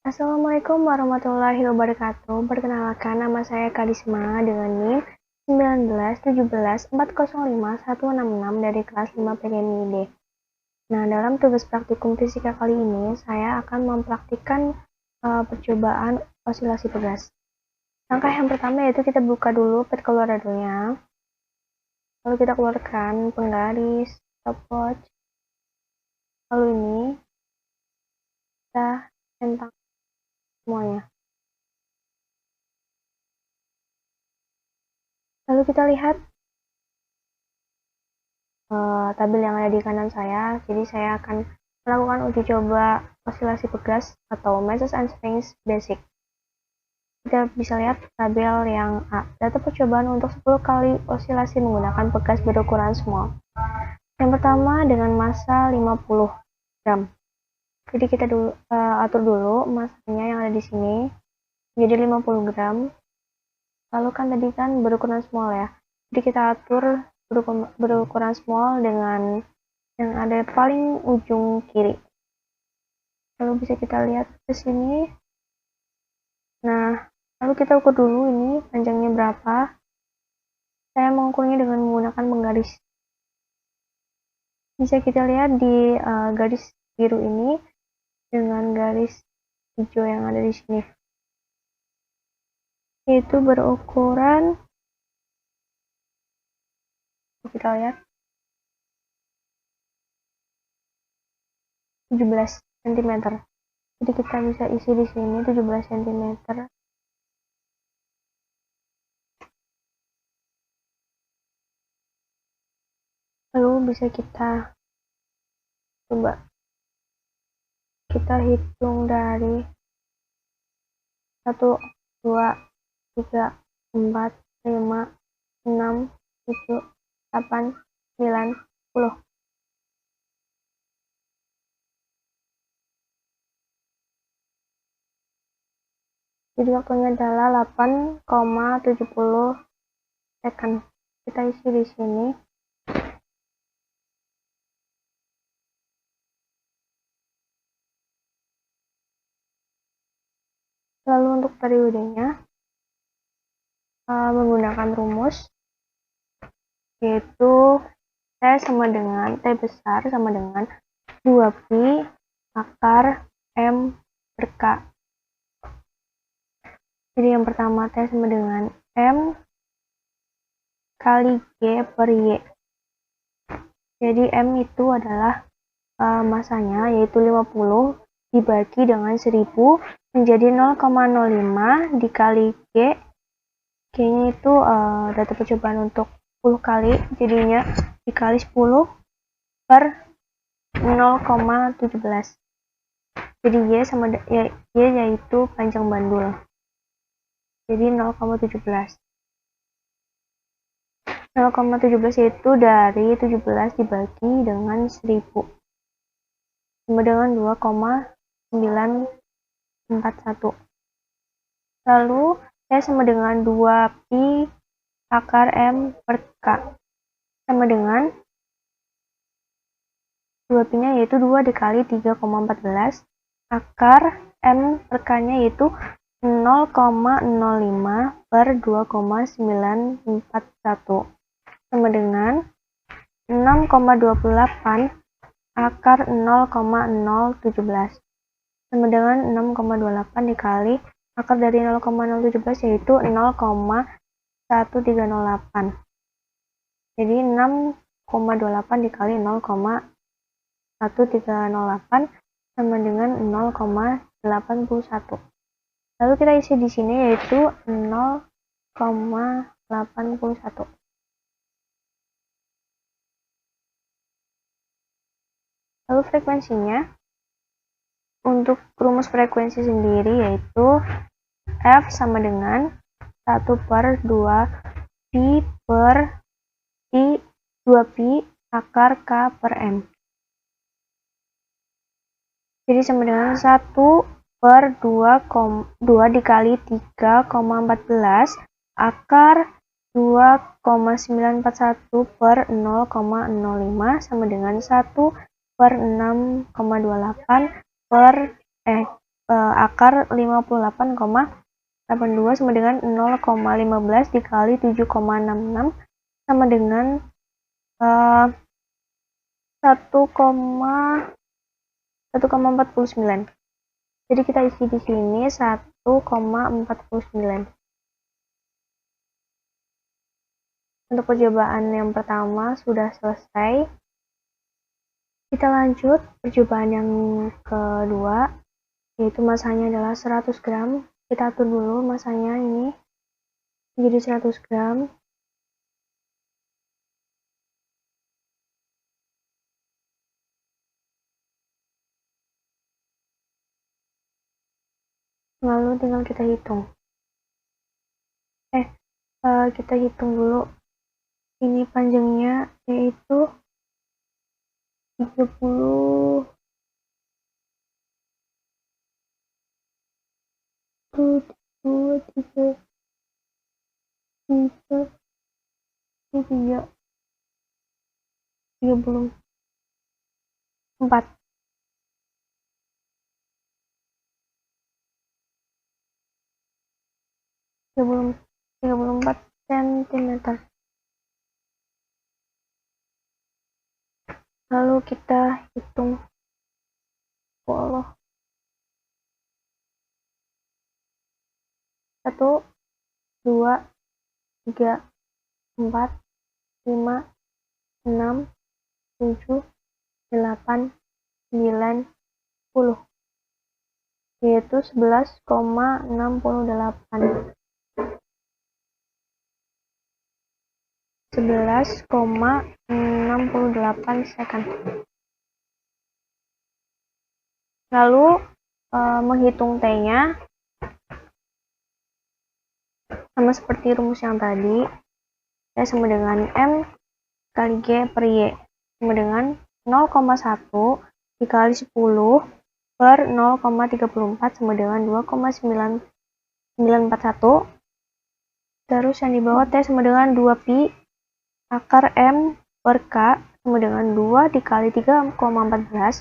Assalamualaikum warahmatullahi wabarakatuh. Perkenalkan, nama saya Kadisma dengan NIM 19174105 dari kelas 5 PGMID. Nah, dalam tugas praktikum fisika kali ini, saya akan mempraktikkan percobaan osilasi pegas. Langkah yang pertama yaitu kita buka dulu pet Colorado-nya. Lalu kita keluarkan penggaris, stopwatch. Lalu ini kita centang semuanya. Lalu kita lihat tabel yang ada di kanan saya. Jadi saya akan melakukan uji coba osilasi pegas atau Masses and Springs Basic. Kita bisa lihat tabel yang A. Data percobaan untuk 10 kali osilasi menggunakan pegas berukuran small. Yang pertama dengan massa 50 gram. Jadi kita atur dulu massanya yang ada di sini menjadi 50 gram. Lalu kan tadi kan berukuran small ya. Jadi kita atur berukuran small dengan yang ada paling ujung kiri. Lalu bisa kita lihat ke sini. Nah, lalu kita ukur dulu ini panjangnya berapa. Saya mengukurnya dengan menggunakan penggaris. Bisa kita lihat di garis biru ini dengan garis hijau yang ada di sini. Yaitu berukuran, kita lihat 17 cm. Jadi kita bisa isi di sini 17 cm. Lalu bisa kita coba kita hitung dari 1, 2, 3, 4, 5, 6, 7, 8, 9, 10. Jadi waktunya adalah 8,70 second. Kita isi di sini. Lalu untuk periodenya menggunakan rumus yaitu T besar sama dengan 2pi akar M per K. Jadi yang pertama T sama dengan M kali G per Y. Jadi M itu adalah masanya yaitu 50 dibagi dengan 1000 menjadi 0,05 dikali G. G-nya itu data percobaan untuk 10 kali, jadinya dikali 10 per 0,17. Jadi Y yaitu panjang bandul. Jadi 0,17. 0,17 itu dari 17 dibagi dengan 1000 sama dengan 2,941. Lalu T sama dengan 2pi akar M per K sama dengan 2pi-nya yaitu 2 dikali 3,14 akar M per K-nya yaitu 0,05 per 2,941 sama dengan 6,28 akar 0,017 sama dengan 6,28 dikali akar dari 0,017 yaitu 0,1308. Jadi 6,28 dikali 0,1308 sama dengan 0,81. Lalu kita isi di sini yaitu 0,81. Lalu frekuensinya, untuk rumus frekuensi sendiri yaitu F sama dengan 1 per 2pi per 2pi akar K per M. Jadi sama dengan 1 per 2 dikali 3,14 akar 2,941 per 0,05 sama dengan 1 per 6,28 per akar 58,82 sama dengan 0,15 dikali 7,66 sama dengan 1,49. Jadi kita isi di sini 1,49. Untuk percobaan yang pertama sudah selesai. Kita lanjut percobaan yang kedua, yaitu masanya adalah 100 gram. Kita atur dulu masanya ini menjadi 100 gram. Lalu tinggal kita hitung. Kita hitung dulu. Ini panjangnya yaitu 30 1, 2, 3, 4, 34, 34 cm. Lalu kita hitung. Allah. 1, 2, 3, 4, 5, 6, 7, 8, 9, 10, yaitu 11,68. 11,68 second. Lalu menghitung T-nya sama seperti rumus yang tadi. T sama dengan M kali G per Y sama dengan 0,1 dikali 10 per 0,34 sama dengan 2,941. Terus yang di bawah T sama dengan 2pi akar M per K sama dengan 2 dikali 3,14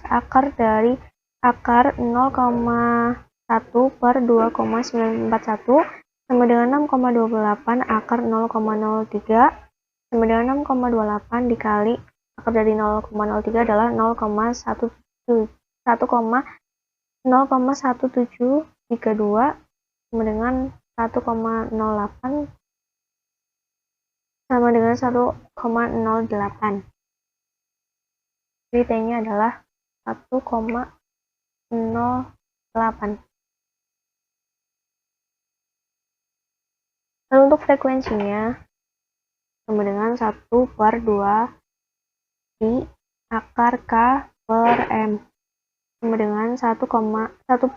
akar dari akar 0,1 per 2,941 sama dengan 6,28 akar 0,03 sama dengan 6,28 dikali akar dari 0,03 adalah 0,1732 sama dengan 1,08 sama dengan 1,08. Jadi T-nya adalah 1,08. Lalu untuk frekuensinya sama dengan 1 per 2 pi akar K per M sama dengan 1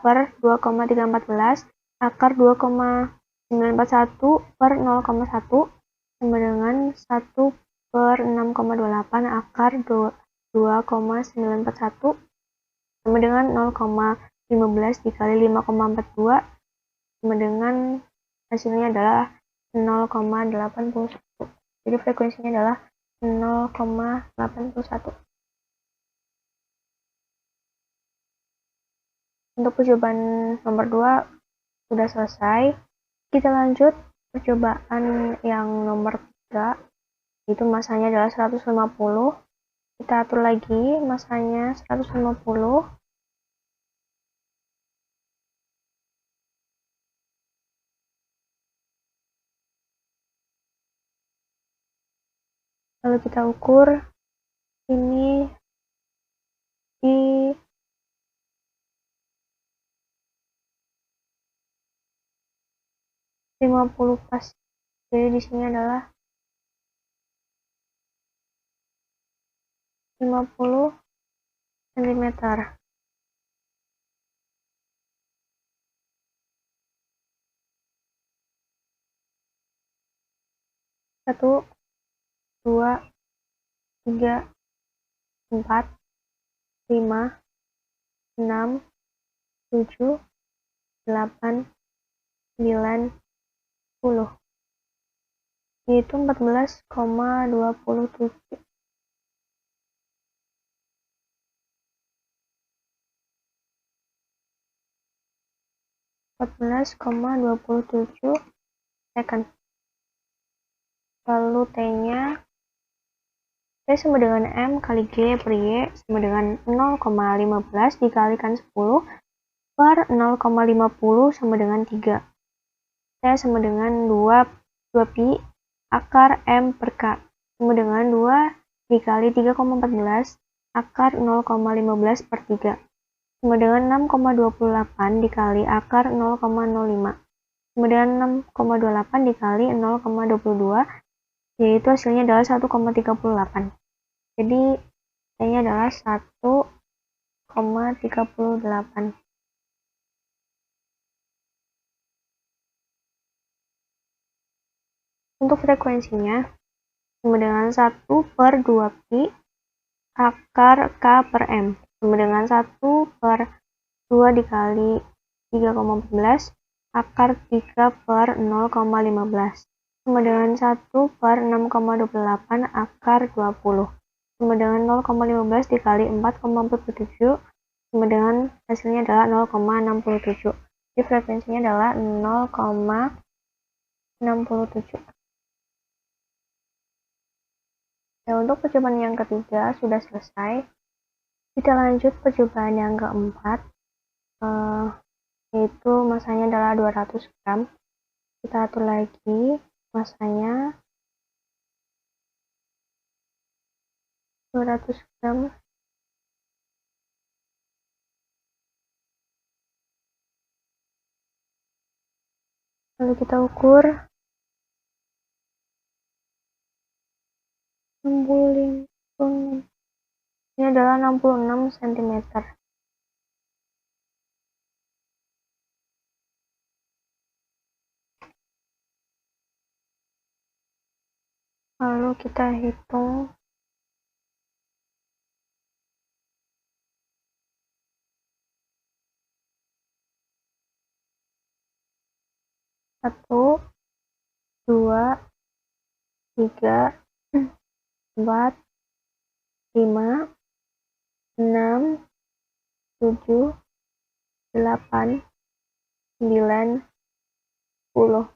per 2,314 akar 2,941 per 0,1 sama dengan 1 per 6,28 akar 2,941 sama dengan 0,15 dikali 5,42 sama dengan hasilnya adalah 0,81. Jadi frekuensinya adalah 0,81. Untuk percobaan nomor 2 sudah selesai. Kita lanjut percobaan yang nomor 3, itu masanya adalah 150. Kita atur lagi masanya 150. Lalu kita ukur ini di 50 pas. Jadi di sini adalah 50 cm. 1, 2, 3, 4, 5, 6, 7, 8, 9, 10. Yaitu 14,27. 14,27 second. Lalu T-nya, T sama dengan M kali G per Y sama dengan 0,15 dikalikan 10 per 0,50 sama dengan 3. T sama dengan 2 pi akar M per K sama dengan 2 dikali 3,14 akar 0,15 per 3 sama dengan 6,28 dikali akar 0,05 sama dengan 6,28 dikali 0,22, yaitu hasilnya adalah 1,38. Jadi T-nya adalah 1,38. Untuk frekuensinya sama dengan 1 per 2 pi akar K per M sama dengan 1 per 2 dikali 3,14 akar 3 per 0,15 sama dengan 1 per 6,28 akar 20 sama dengan 0,15 dikali 4,47 sama dengan hasilnya adalah 0,67. Jadi frekuensinya adalah 0,67. Nah, untuk percobaan yang ketiga sudah selesai. Kita lanjut percobaan yang keempat, yaitu masanya adalah 200 gram. Kita atur lagi masanya 200 gram. Lalu kita ukur 66. Ini adalah 66 cm. Lalu kita hitung satu, 2, 3, 4, 5, 6, 7, 8, 9, 10,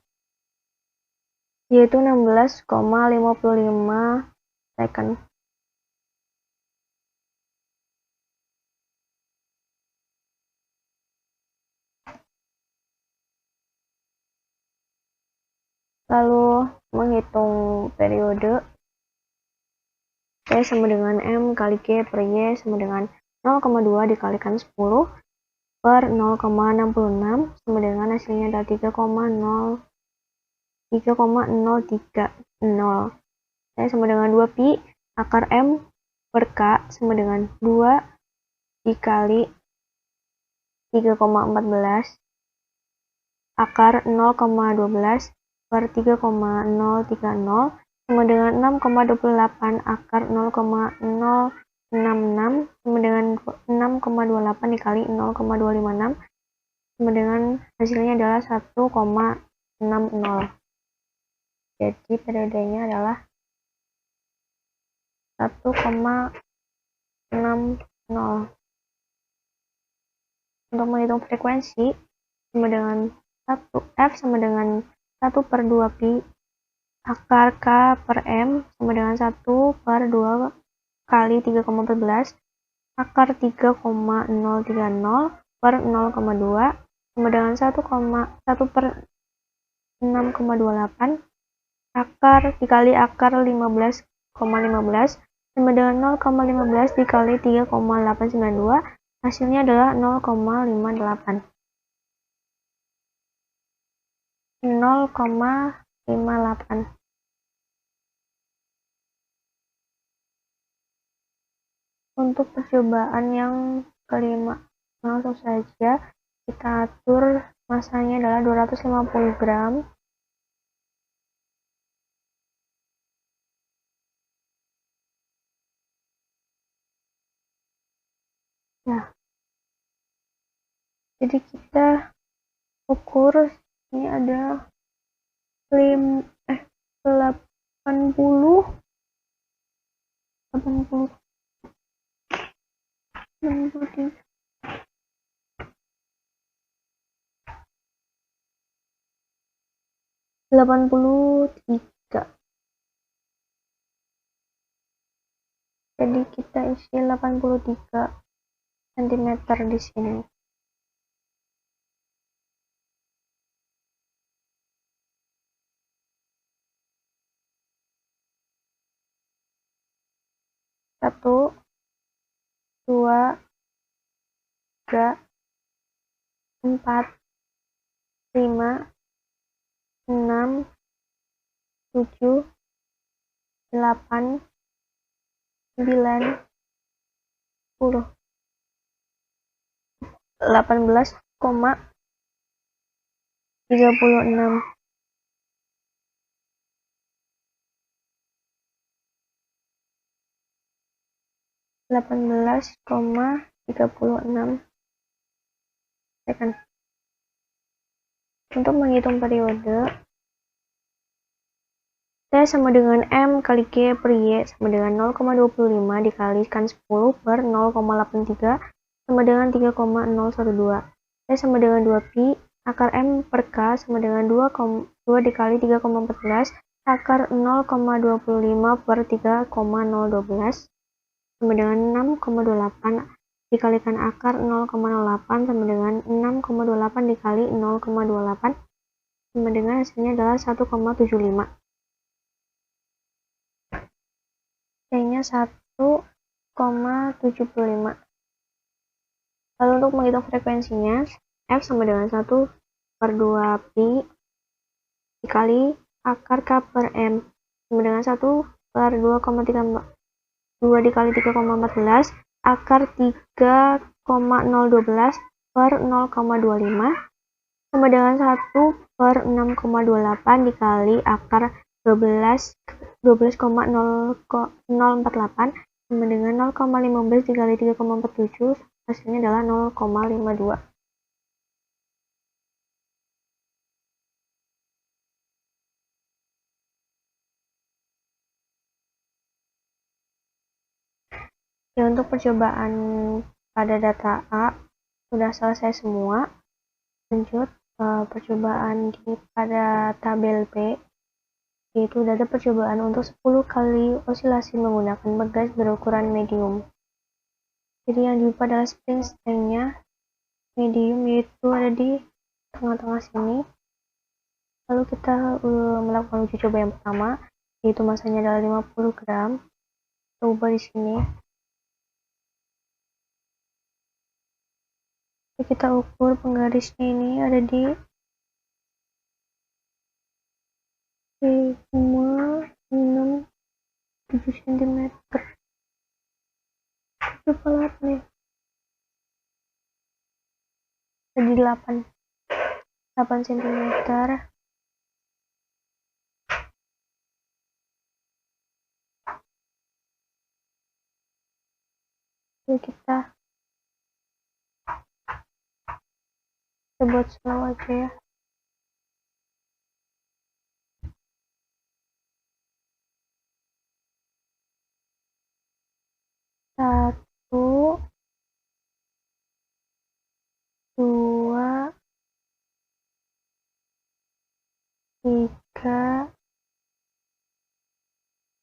yaitu 16,55 second. Lalu menghitung periode, T sama dengan M kali G per Y sama dengan 0,2 dikalikan 10 per 0,66 sama dengan hasilnya adalah 3,030. T sama dengan 2 pi akar M per K sama dengan 2 dikali 3,14 akar 0,12 per 3,030 sama dengan 6,28 akar 0,066 sama dengan 6,28 dikali 0,256 sama dengan hasilnya adalah 1,60. Jadi periodenya adalah 1,60. Untuk menghitung frekuensi sama dengan 1 F sama dengan 1 per 2 pi akar K per M sama dengan 1 per 2 kali 3,14 akar 3,030 per 0,2 sama dengan 1 per 6,28 akar dikali akar 15,15 sama dengan 0,15 dikali 3,892, hasilnya adalah 0,58. 0,58. Untuk percobaan yang kelima, langsung saja kita atur masanya adalah 250 gram. Nah, jadi kita ukur ini ada 80 83 83. Jadi kita isi 83 cm di sini. Satu, dua, tiga, 4, 5, 6, 7, 8, 9, 10, 18,36. 18,36 second. Untuk menghitung periode, T sama dengan M kali G per Y sama dengan 0,25 dikalikan 10 per 0,83 sama dengan 3,012. T sama dengan 2pi, akar M per K sama dengan 2 dikali 3,14 akar 0,25 per 3,012 sama dengan 6,28 dikalikan akar 0,08 sama dengan 6,28 dikali 0,28 sama dengan hasilnya adalah 1,75. T-nya 1,75. Lalu untuk menghitung frekuensinya, F sama dengan 1 per 2 pi dikali akar K per M sama dengan 1 per 2 dikali 3,14 akar 3,012 per 0,25 sama dengan 1 per 6,28 dikali akar 12,048 sama dengan 0,15 dikali 3,47 hasilnya adalah 0,52. Ya, untuk percobaan pada data A sudah selesai semua. Lanjut percobaan pada tabel B, yaitu ada percobaan untuk 10 kali osilasi menggunakan pegas berukuran medium. Jadi yang diubah adalah spring strength-nya medium, yaitu ada di tengah-tengah sini. Lalu kita melakukan uji coba yang pertama, yaitu masanya adalah 50 gram. Kita ubah di sini. Kita ukur penggarisnya ini ada di 6,7 cm. Coba lihat nih. Ada di 8 cm. Jadi kita buat slow aja ya. Satu, dua, tiga,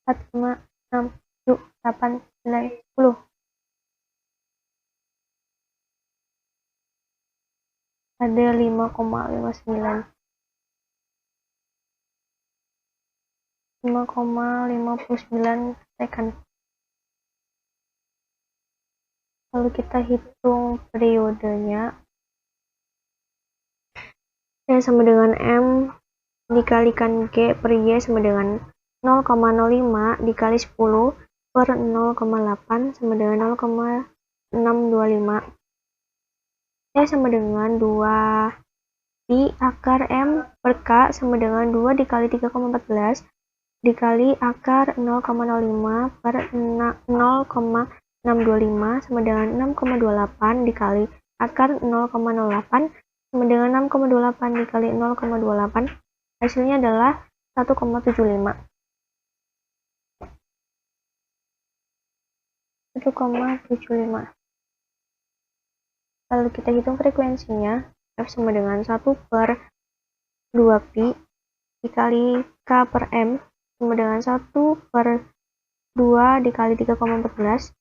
4, 5, 6, 7, 8, 9, 10. Ada 5,59 second. Lalu kita hitung periodenya. T sama dengan M dikalikan G per Y sama dengan 0,05 dikali 10 per 0,8 sama dengan 0,625. T sama dengan 2 pi akar M per K sama dengan 2 dikali 3,14 dikali akar 0,05 per 0,625 sama dengan 6,28 dikali akar 0,08 sama dengan 6,28 dikali 0,28. Hasilnya adalah 1,75. 1,75. Lalu kita hitung frekuensinya. F sama dengan 1 per 2 pi dikali K per M sama dengan 1 per 2 dikali 3,14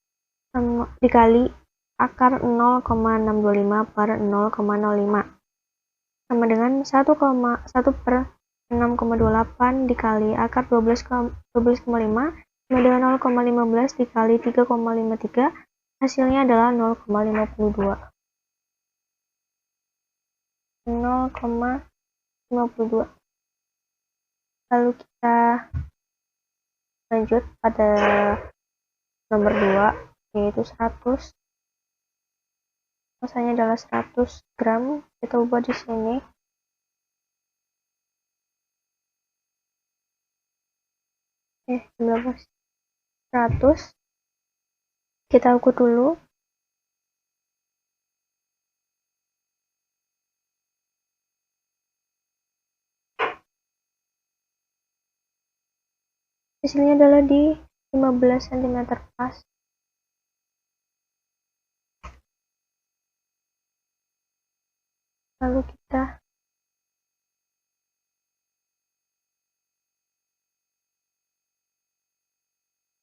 dikali akar 0,625 per 0,05 sama dengan 1 per 6,28 dikali akar 12,5 sama dengan 0,15 dikali 3,53, hasilnya adalah 0,52. 0,52. Lalu kita lanjut pada nomor 2, yaitu 100. Masanya adalah 100 gram. Kita ubah di sini. Berapa? 100. Kita ukur dulu. Hasilnya adalah di 15 cm pas. Lalu kita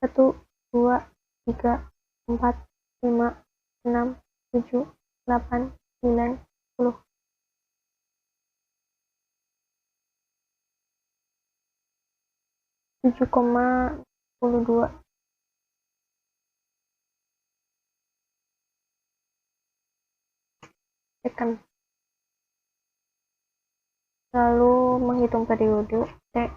satu, 2, 3, 4, 5, 6, 7, 8, 9, 10. Tekan. Lalu menghitung periode T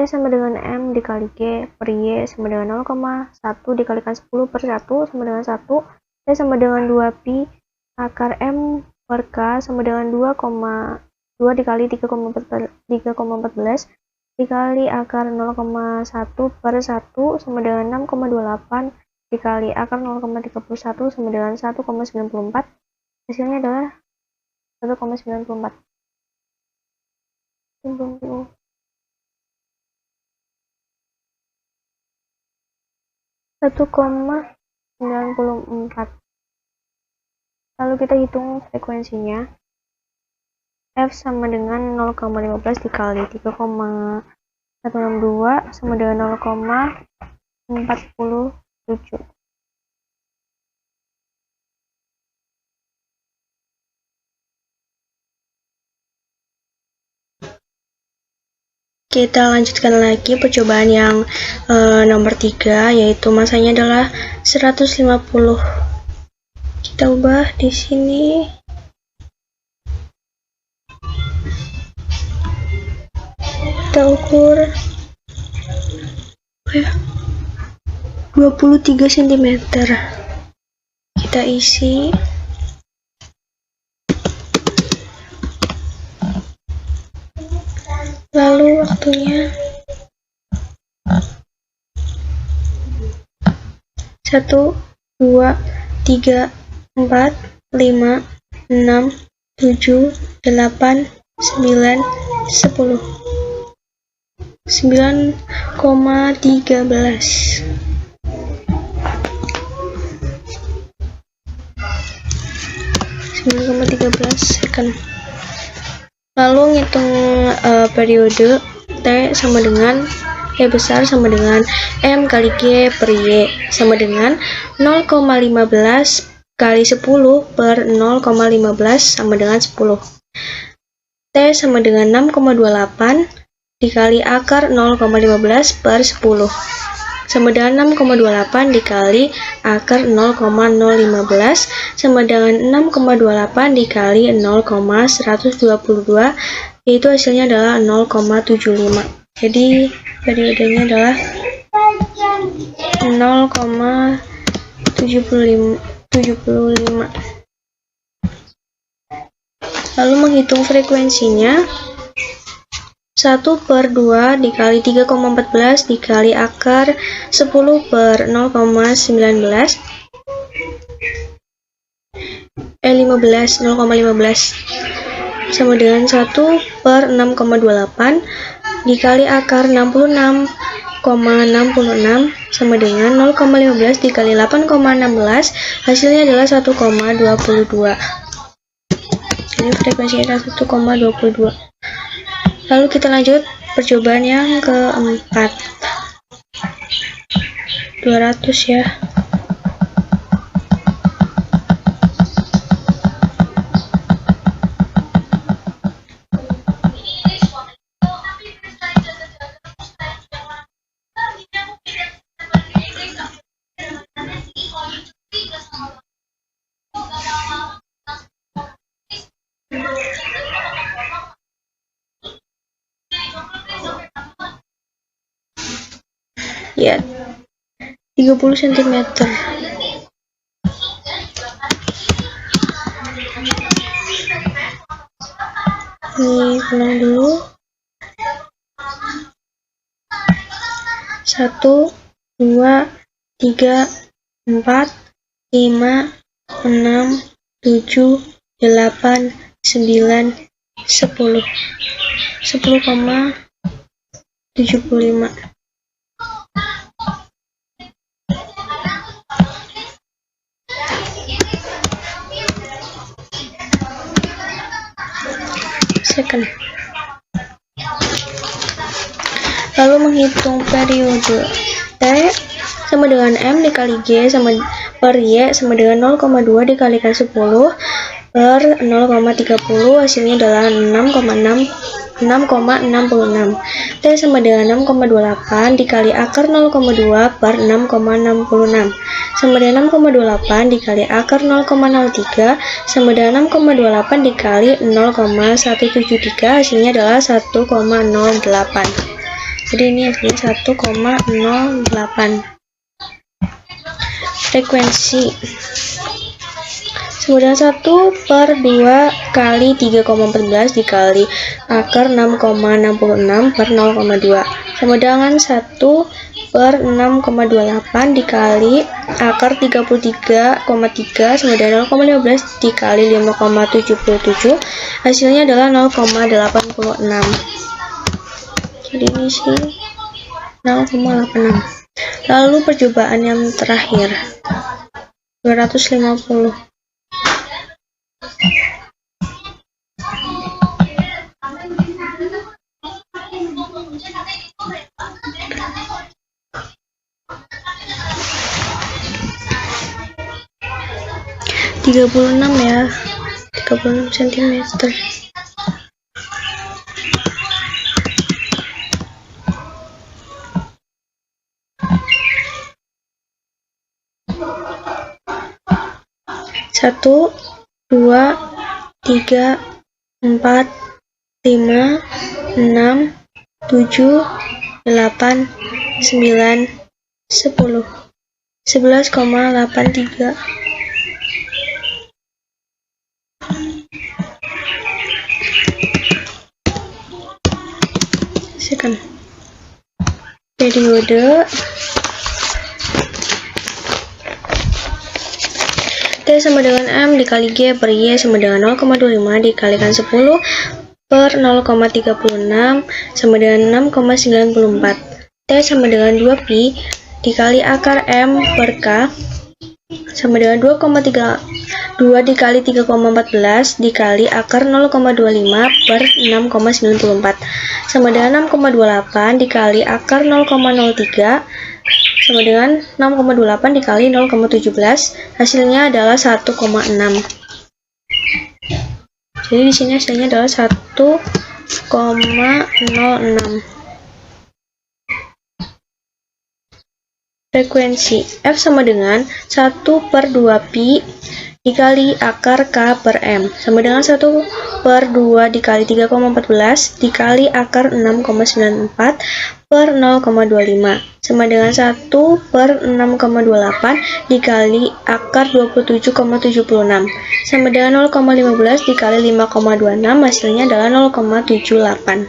sama dengan M dikali G per Y sama dengan 0,1 dikalikan 10 per 1 sama dengan 1. T sama dengan 2pi akar M per K sama dengan 2,2 dikali 3,14 dikali akar 0,1 per 1 sama dengan 6,28 dikali akar 0,31 sama dengan 1,94. Hasilnya adalah 1,94. 1,94. Lalu kita hitung frekuensinya. F sama dengan 0,15 dikali 3,162 sama dengan 0,47. Kita lanjutkan lagi percobaan yang nomor 3, yaitu masanya adalah 150. Kita ubah di sini. Kita ukur 23 cm. Kita isi. Lalu waktunya 1, 2, 3, 4, 5, 6, 7, 8, 9, 10. 9,13. 9,13 second. Lalu ngitung periode T sama dengan T besar sama dengan M kali G per Y sama dengan 0,15 kali 10 per 0,15 sama dengan 10. T sama dengan 6,28 dikali akar 0,15 per 10 sama dengan 6,28 dikali akar 0,015 sama dengan 6,28 dikali 0,122, yaitu hasilnya adalah 0,75. Jadi periodenya adalah 0,75. Lalu menghitung frekuensinya. 1 per 2 dikali 3,14 dikali akar 10 per 0,15 sama dengan 1 per 6,28 dikali akar 66,66 sama dengan 0,15 dikali 8,16, hasilnya adalah 1,22. Jadi frekuensinya adalah 1,22. Lalu kita lanjut percobaan yang keempat. 200 ya. Ya, 30 cm. Ini ulang dulu. 1, 2, 3, 4, 5, 6, 7, 8, 9, 10. 10,75. Second. Lalu menghitung periode T sama dengan M dikali G sama per Y sama dengan 0,2 dikalikan 10 per 0,30, hasilnya adalah 6,66. T sama dengan 6,28 dikali akar 0,2 per 6,66 sama dengan 6,28 dikali akar 0,03 sama dengan 6,28 dikali 0,173, hasilnya adalah 1,08. Jadi ini hasilnya 1,08. Frekuensi sama dengan 1 per 2 kali 3,14 dikali akar 6,66 per 0,2 sama dengan 1 per 6,28 dikali akar 33,3 sama dengan 0,15 dikali 5,77, hasilnya adalah 0,86. Jadi ini sih 0,86. Lalu percobaan yang terakhir 250. Ya, 36 cm. Satu, 2, 3, 4, 5, 6, 7, 8, 9, 10. 11,83. Second. Periode T sama dengan M dikali G per Y sama dengan 0,25 dikalikan 10 per 0,36 sama dengan 6,94. T sama dengan 2pi dikali akar M per K sama dengan 2 dikali 3,14 dikali akar 0,25 per 6,94 sama dengan 6,28 dikali akar 0,03 sama dengan 6,28 dikali 0,17, hasilnya adalah 1,6. Jadi di sini hasilnya adalah 1,06. Frekuensi F sama dengan 1 per 2pi dikali akar K per M sama dengan 1 per 2 dikali 3,14 dikali akar 6,94 per 0,25 sama dengan 1 per 6,28 dikali akar 27,76 sama dengan 0,15 dikali 5,26, hasilnya adalah 0,78.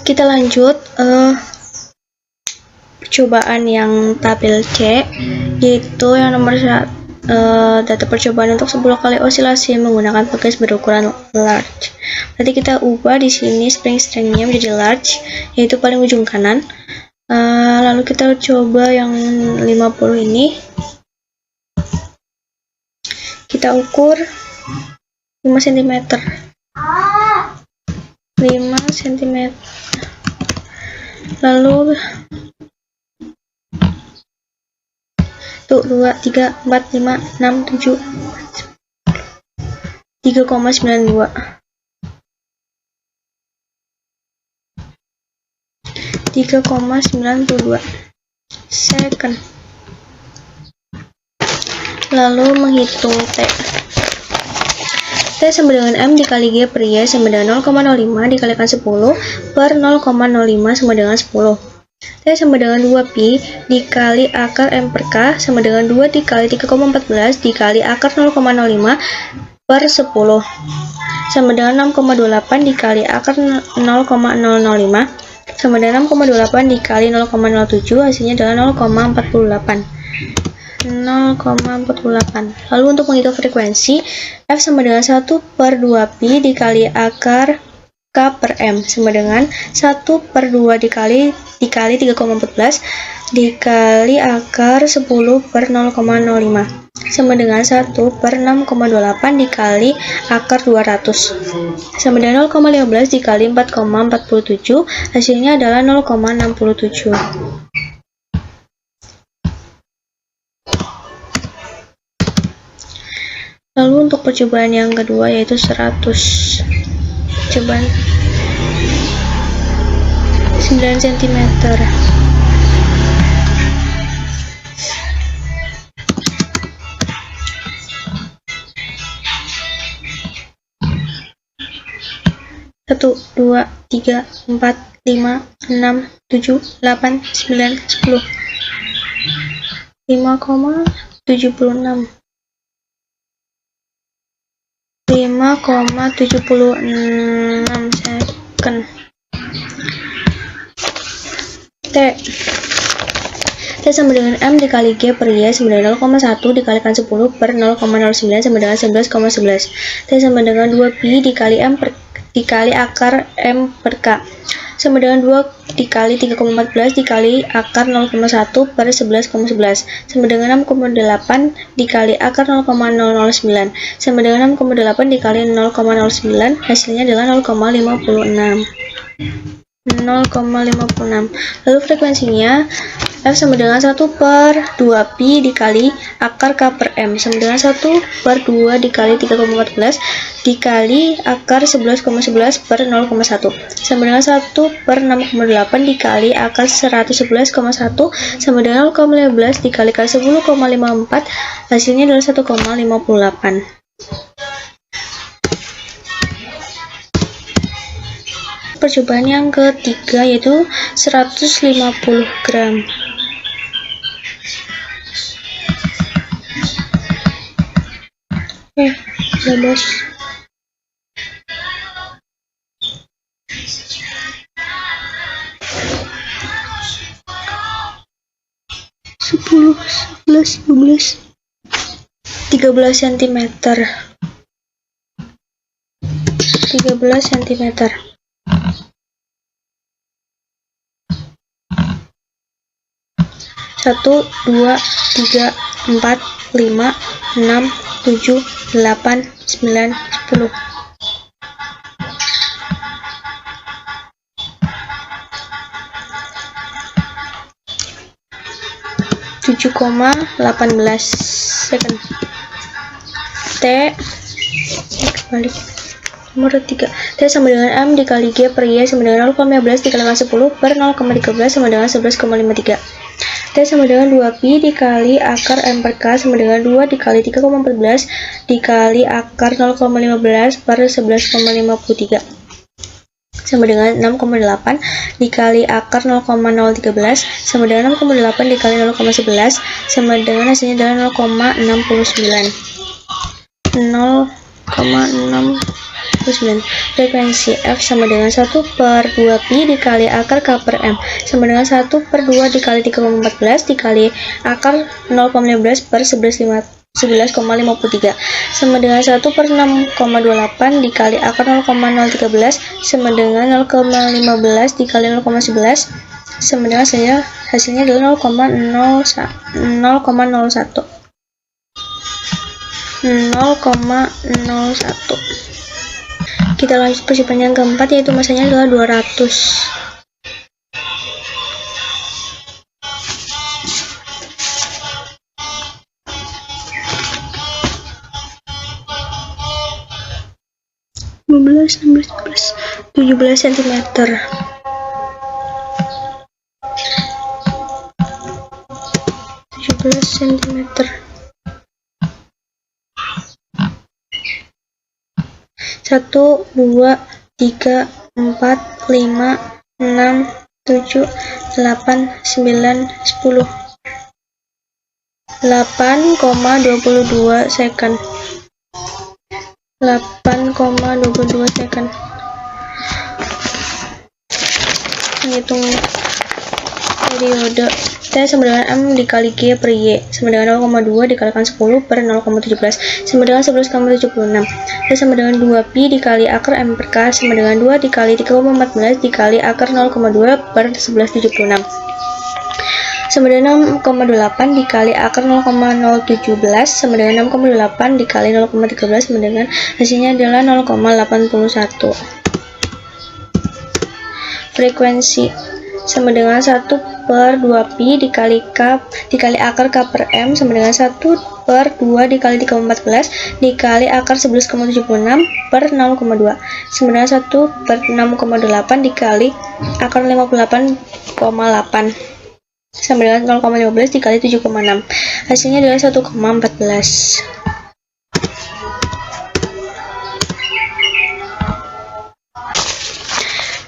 Kita lanjut percobaan yang tabel C, yaitu yang nomor 1, data percobaan untuk 10 kali osilasi menggunakan pegas berukuran large. Berarti kita ubah di sini spring strength-nya menjadi large, yaitu paling ujung kanan. Lalu kita coba yang 50 ini. Kita ukur 5 cm. 5 cm. Lalu tuh 2, 3, 4, 5, 6, 7, 3,92. 3,92 second. Lalu menghitung T. T sama dengan M dikali G per Y sama dengan 0,05 dikalikan 10 per 0,05 sama dengan 10. T sama dengan 2pi dikali akar M per K sama dengan 2 dikali 3,14 dikali akar 0,05 per 10 sama dengan 6,28 dikali akar 0,005 sama dengan 6,28 dikali 0,07, hasilnya adalah 0,48. 0,48. Lalu untuk menghitung frekuensi, F sama dengan 1 per 2pi dikali akar K per M sama dengan 1 per 2 dikali 3,14 dikali akar 10 per 0,05 sama dengan 1 per 6,28 dikali akar 200 sama dengan 0,15 dikali 4,47, hasilnya adalah 0,67. Lalu untuk percobaan yang kedua yaitu 100. Percobaan 9 cm. Satu, 2, 3, 4, 5, 6, 7, 8, 9, 10. 5,76. 5,76 second. T sama dengan M dikali G per Y sama dengan 0,1 dikalikan 10 per 0,09 sama dengan 11,11. T sama dengan 2pi dikali M per dikali akar M per K sama dengan 2 dikali 3,14 dikali akar 0,1 per 11,11 sama dengan 6,8 dikali akar 0,009 sama dengan 6,8 dikali 0,09, hasilnya adalah 0,56. 0,56. Lalu frekuensinya F sama dengan 1 per 2pi dikali akar K per M sama dengan 1 per 2 dikali 3,14 dikali akar 11,11 per 0,1 sama dengan 1 per 6,8 dikali akar 111,1 sama dengan 0,15 dikalikan 10,54, hasilnya adalah 1,58. Percobaan yang ketiga yaitu 150 gram. Bebas. Sepuluh, 11, 12, 13 cm. 13 cm. 1, 2, 3, 4, 5, 6, 7, 8, 9, 10. 7,18 second. T balik nomor 3. T sama dengan M dikali G per Y sama dengan 0,15 dikalikan 10 per 0,13 sama dengan 11,53. T sama dengan 2pi dikali akar M per K sama dengan 2 dikali 3,14 dikali akar 0,15 per 11,53 sama dengan 6,8 dikali akar 0,013 sama dengan 6,8 dikali 0,11 sama dengan hasilnya adalah 0,69. 0,69. Frekuensi F sama dengan 1 per 2pi dikali akar K per M sama dengan 1 per 2 dikali 3,14 dikali akar 0,15 per 11,53 sama dengan 1 per 6,28 dikali akar 0,013 sama dengan 0,15 dikali 0,11 sama dengan hasilnya adalah 0,01. 0,01. Kita lanjut percobaan yang keempat, yaitu masanya adalah 200. (17 cm). Satu, dua, tiga, 4, 5, 6, 7, 8, 9, 10. 8,22 second. 8,22 second. Menghitung periode T sama dengan M dikali G per Y sama dengan 0,2 dikalikan 10 per 0,17 sama dengan 11,76. T sama dengan 2Pi dikali akar M per K sama dengan 2 dikali 3,14 dikali akar 0,2 per 1176 sama dengan 6,8 dikali akar 0,017 sama dengan 6,8 dikali 0,13 sama dengan hasilnya adalah 0,81. Frekuensi sama dengan 1 per 2Pi dikali K dikali akar K per M sama dengan 1 per 2 dikali 3,14 dikali akar 11,76 per 0,2 sama dengan 1 per 6,8 dikali akar 58,8 sama dengan 0,15 dikali 7,6. Hasilnya adalah 1,14.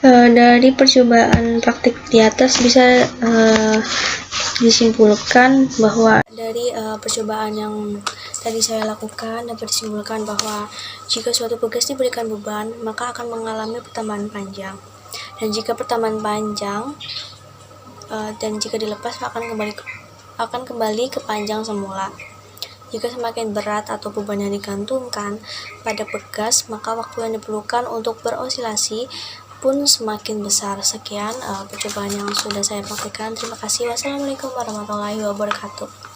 Dari percobaan praktik di atas bisa disimpulkan bahwa dari percobaan yang tadi saya lakukan dapat disimpulkan bahwa jika suatu tugas diberikan beban maka akan mengalami pertambahan panjang, dan jika pertambahan panjang dan jika dilepas akan kembali ke panjang semula. Jika semakin berat atau beban yang digantungkan pada pegas, maka waktu yang diperlukan untuk berosilasi pun semakin besar. Sekian percobaan yang sudah saya praktikkan. Terima kasih. Wassalamualaikum warahmatullahi wabarakatuh.